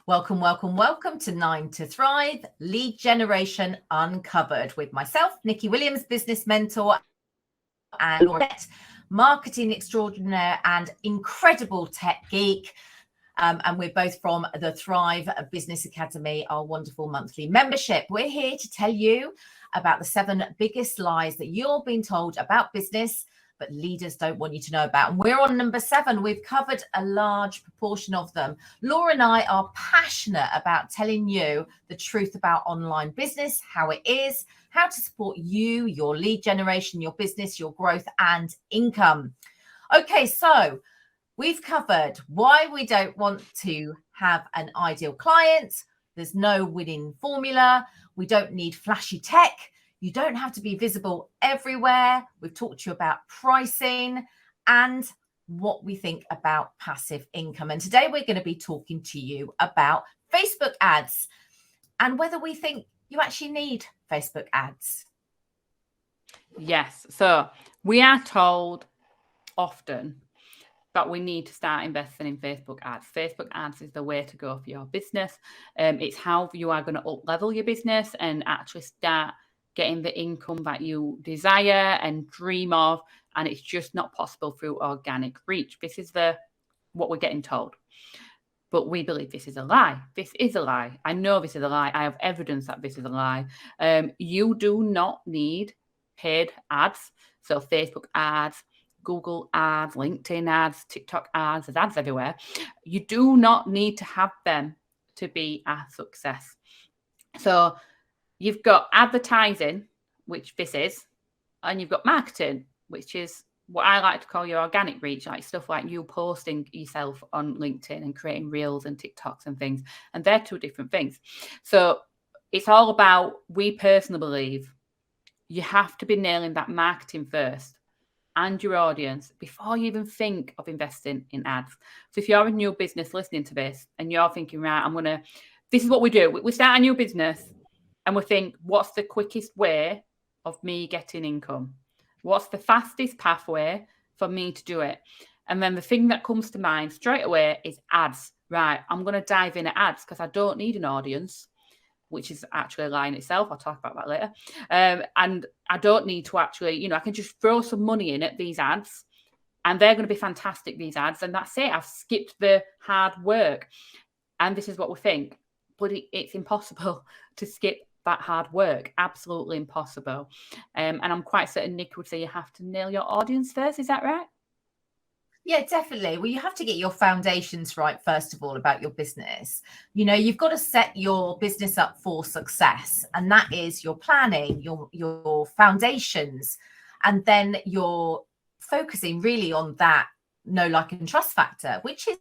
Welcome, welcome, welcome to 9 to Thrive, Lead Generation Uncovered with myself, Nicky Williams, business mentor, and Laura, marketing extraordinaire and incredible tech geek. And we're both from the Thrive Business Academy, our wonderful monthly membership. We're here to tell you about the 7 biggest lies that you're being told about business, but leaders don't want you to know about. And we're on number 7. We've covered a large proportion of them. Laura and I are passionate about telling you the truth about online business, how it is, how to support you, your lead generation, your business, your growth and income. Okay, so we've covered why we don't want to have an ideal client. There's no winning formula. We don't need flashy tech. You don't have to be visible everywhere. We've talked to you about pricing and what we think about passive income. And today we're going to be talking to you about Facebook ads and whether we think you actually need Facebook ads. Yes. So we are told often that we need to start investing in Facebook ads. Facebook ads is the way to go for your business. It's how you are going to up-level your business and actually start getting the income that you desire and dream of. And it's just not possible through organic reach. This is what we're getting told. But we believe this is a lie. This is a lie. I know this is a lie. I have evidence that this is a lie. You do not need paid ads. So Facebook ads, Google ads, LinkedIn ads, TikTok ads, there's ads everywhere. You do not need to have them to be a success. So you've got advertising, which this is, and you've got marketing, which is what I like to call your organic reach, like stuff like you posting yourself on LinkedIn and creating reels and TikToks and things. And they're 2 different things. So it's all about, we personally believe you have to be nailing that marketing first and your audience before you even think of investing in ads. So if you're a new business listening to this and you're thinking, right, this is what we do. We start a new business and we think, what's the quickest way of me getting income? What's the fastest pathway for me to do it? And then the thing that comes to mind straight away is ads. Right, I'm going to dive in at ads because I don't need an audience, which is actually a lie in itself. I'll talk about that later. And I don't need to actually, I can just throw some money in at these ads and they're going to be fantastic, these ads. And that's it. I've skipped the hard work. And this is what we think. But it's impossible to skip that hard work. Absolutely impossible. And I'm quite certain Nick would say you have to nail your audience first. Is that right? Yeah, definitely. Well, you have to get your foundations right, first of all, about your business. You've got to set your business up for success. And that is your planning, your foundations. And then you're focusing really on that know, like, and trust factor, which is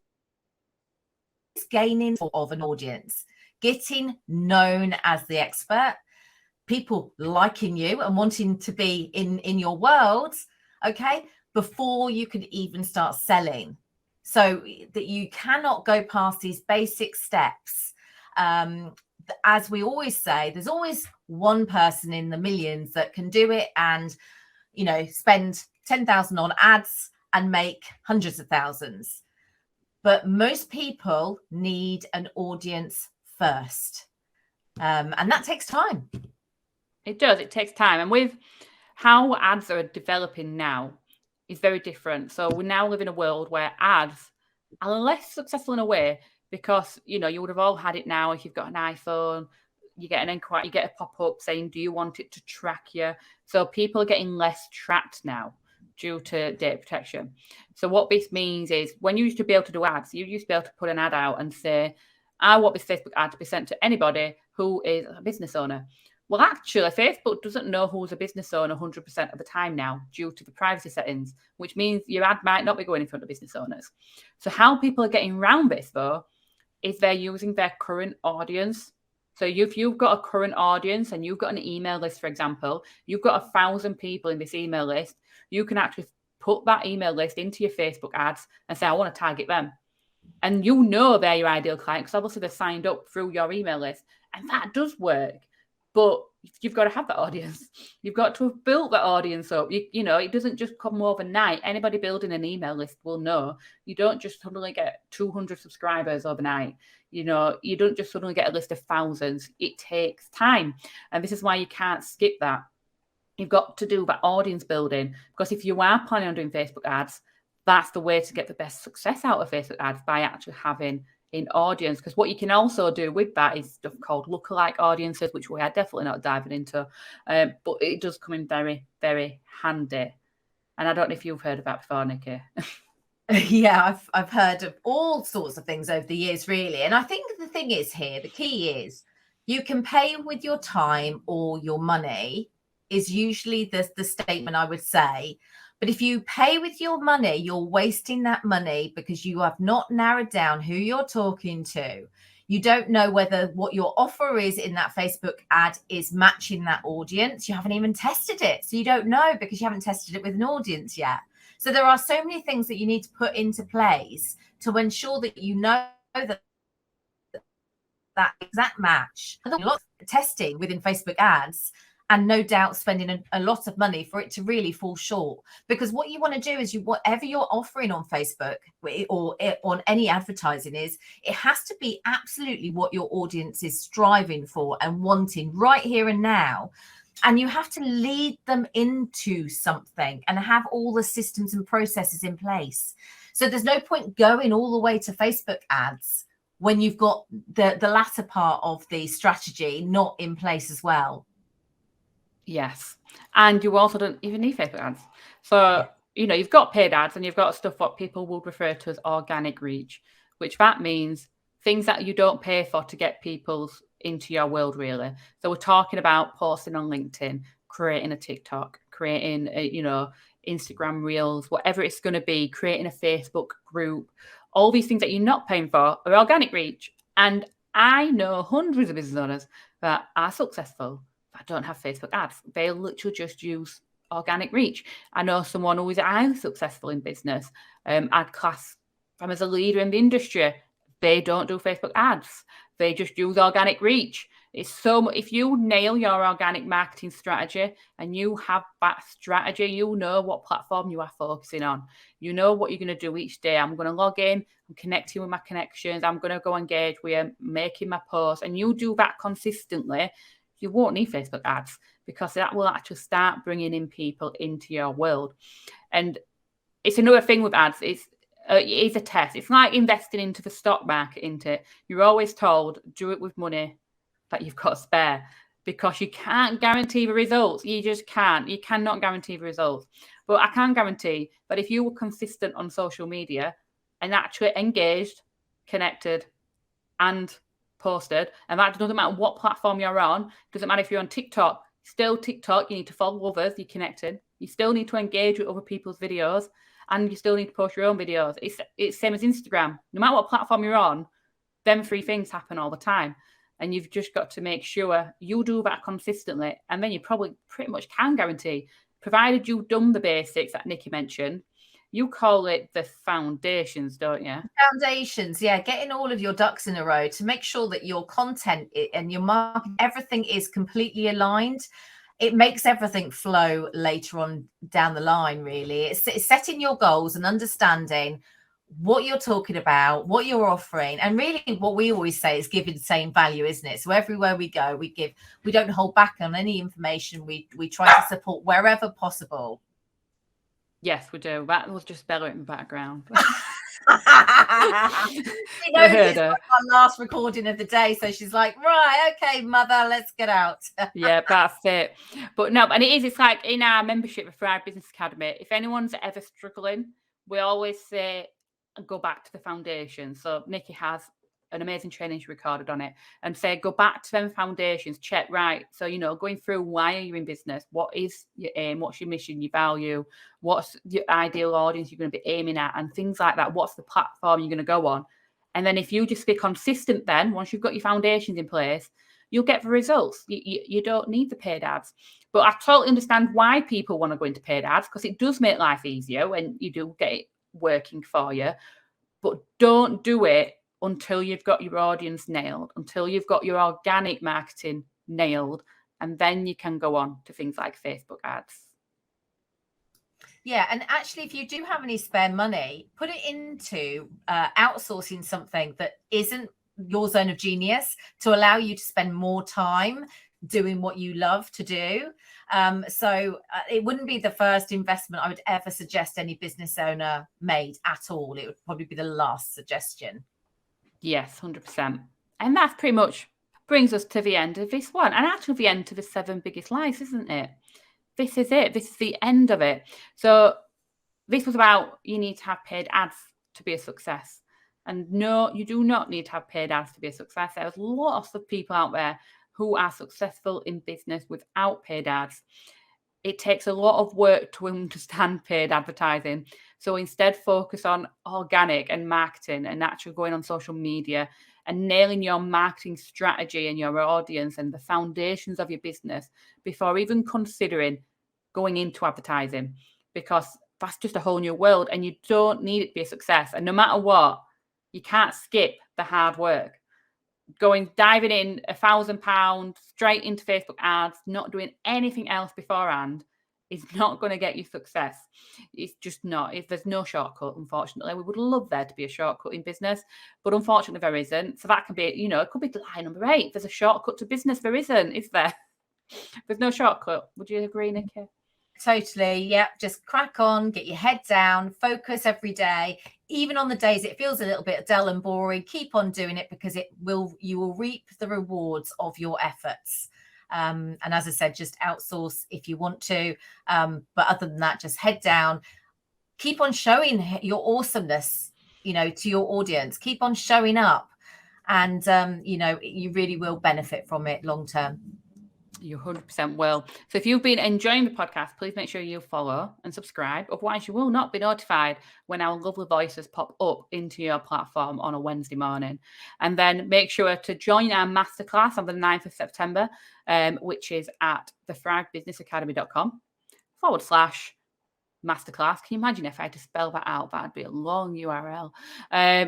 gaining of an audience, getting known as the expert, people liking you and wanting to be in your world, okay, before you can even start selling. So that you cannot go past these basic steps. As we always say, there's always one person in the millions that can do it and, spend 10,000 on ads and make hundreds of thousands. But most people need an audience first. And that takes time. It does. It takes time. And with how ads are developing now is very different. So we now live in a world where ads are less successful in a way because, you would have all had it now. If you've got an iPhone, you get an inquiry, you get a pop-up saying, do you want it to track you? So people are getting less tracked now due to data protection. So what this means is when you used to be able to do ads, you used to be able to put an ad out and say, I want this Facebook ad to be sent to anybody who is a business owner. Well, actually, Facebook doesn't know who's a business owner 100% of the time now due to the privacy settings, which means your ad might not be going in front of business owners. So how people are getting around this, though, is they're using their current audience. So if you've got a current audience and you've got an email list, for example, you've got 1,000 people in this email list, you can actually put that email list into your Facebook ads and say, I want to target them. And they're your ideal client because obviously they're signed up through your email list. And that does work. But you've got to have that audience. You've got to have built that audience up. You know, it doesn't just come overnight. Anybody building an email list will know you don't just suddenly get 200 subscribers overnight. You know, you don't just suddenly get a list of thousands. It takes time. And this is why you can't skip that. You've got to do that audience building, because if you are planning on doing Facebook ads, that's the way to get the best success out of Facebook ads, by actually having an audience. Because what you can also do with that is stuff called lookalike audiences, which we are definitely not diving into, but it does come in very, very handy. And I don't know if you've heard of that before, Nikki. Yeah, I've heard of all sorts of things over the years, really. And I think the thing is here, the key is you can pay with your time or your money, is usually the statement I would say. But if you pay with your money, you're wasting that money because you have not narrowed down who you're talking to. You don't know whether what your offer is in that Facebook ad is matching that audience. You haven't even tested it. So you don't know because you haven't tested it with an audience yet. So there are so many things that you need to put into place to ensure that you know that exact match. A lot of testing within Facebook ads, and no doubt spending a lot of money for it to really fall short. Because what you want to do is whatever you're offering on Facebook or on any advertising is, it has to be absolutely what your audience is striving for and wanting right here and now. And you have to lead them into something and have all the systems and processes in place. So there's no point going all the way to Facebook ads when you've got the latter part of the strategy not in place as well. Yes. And you also don't even need Facebook ads. So, you know, you've got paid ads and you've got stuff what people would refer to as organic reach, which that means things that you don't pay for to get people into your world, really. So we're talking about posting on LinkedIn, creating a TikTok, creating Instagram reels, whatever it's going to be, creating a Facebook group. All these things that you're not paying for are organic reach. And I know hundreds of business owners that are successful that don't have Facebook ads. They literally just use organic reach. I know someone who is highly successful in business, I'd class them as a leader in the industry. They don't do Facebook ads. They just use organic reach. It's so if you nail your organic marketing strategy and you have that strategy, you know what platform you are focusing on. You know what you're going to do each day. I'm going to log in, I'm connecting with my connections, I'm going to go engage with making my posts, and you do that consistently. You won't need Facebook ads because that will actually start bringing in people into your world. And it's another thing with ads. It is a test. It's like investing into the stock market, isn't it? You're always told, do it with money that you've got spare, because you can't guarantee the results. You just can't. You cannot guarantee the results. But I can guarantee that if you were consistent on social media and actually engaged, connected, and posted, and that doesn't matter what platform you're on, doesn't matter if you're on TikTok, still TikTok, you need to follow others, you're connected, you still need to engage with other people's videos, and you still need to post your own videos. It's same as Instagram. No matter what platform you're on, them three things happen all the time, and you've just got to make sure you do that consistently, and then you probably pretty much can guarantee, provided you've done the basics that Nikki mentioned. You call it the foundations, don't you? Foundations, yeah. Getting all of your ducks in a row to make sure that your content and your market, everything is completely aligned. It makes everything flow later on down the line, really. It's setting your goals and understanding what you're talking about, what you're offering. And really what we always say is giving the same value, isn't it? So everywhere we go, we don't hold back on any information. We try to support wherever possible. Yes, we do. That was just Bella in the background. She knows it's our last recording of the day, so she's like, right, okay, mother, let's get out. Yeah, that's it. But no, and it's like in our membership for our Business Academy, if anyone's ever struggling, we always say, go back to the foundation. So Nikki has an amazing training she recorded on it, and say, go back to them foundations, check, right. So, going through, why are you in business? What is your aim? What's your mission, your value? What's your ideal audience you're going to be aiming at? And things like that. What's the platform you're going to go on? And then if you just be consistent, then once you've got your foundations in place, you'll get the results. You don't need the paid ads. But I totally understand why people want to go into paid ads, because it does make life easier when you do get it working for you. But don't do it until you've got your audience nailed, until you've got your organic marketing nailed. And then you can go on to things like Facebook ads. Yeah, and actually, if you do have any spare money, put it into outsourcing something that isn't your zone of genius to allow you to spend more time doing what you love to do. So it wouldn't be the first investment I would ever suggest any business owner made at all. It would probably be the last suggestion. Yes, 100%. And that pretty much brings us to the end of this one, and actually the end to the 7 biggest lies, isn't it? This is it. This is the end of it. So this was about you need to have paid ads to be a success. And no, you do not need to have paid ads to be a success. There's lots of people out there who are successful in business without paid ads. It takes a lot of work to understand paid advertising. So instead, focus on organic and marketing and actually going on social media and nailing your marketing strategy and your audience and the foundations of your business before even considering going into advertising, because that's just a whole new world and you don't need it to be a success. And no matter what, you can't skip the hard work. Diving in £1,000 straight into Facebook ads, not doing anything else beforehand, is not going to get you success. It's just not. If there's no shortcut, unfortunately, we would love there to be a shortcut in business, but unfortunately there isn't. So that can be, it could be lie number 8. There's a shortcut to business. There isn't, is there? There's no shortcut. Would you agree, Nikki? Totally. Yeah. Just crack on, get your head down, focus every day. Even on the days it feels a little bit dull and boring, keep on doing it because you will reap the rewards of your efforts. And as I said, just outsource if you want to. But other than that, just head down, keep on showing your awesomeness, to your audience, keep on showing up. And, you really will benefit from it long term. You 100% will. So if you've been enjoying the podcast, please make sure you follow and subscribe. Otherwise, you will not be notified when our lovely voices pop up into your platform on a Wednesday morning. And then make sure to join our masterclass on the 9th of September, which is at thethrivebusinessacademy.com/masterclass. Can you imagine if I had to spell that out? That'd be a long URL.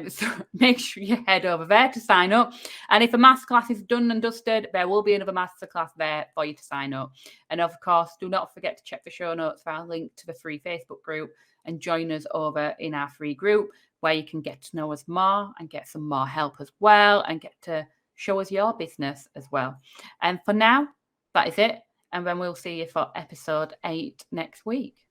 So make sure you head over there to sign up. And if a masterclass is done and dusted, there will be another masterclass there for you to sign up. And of course, do not forget to check the show notes for our link to the free Facebook group and join us over in our free group where you can get to know us more and get some more help as well and get to show us your business as well. And for now, that is it. And then we'll see you for episode 8 next week.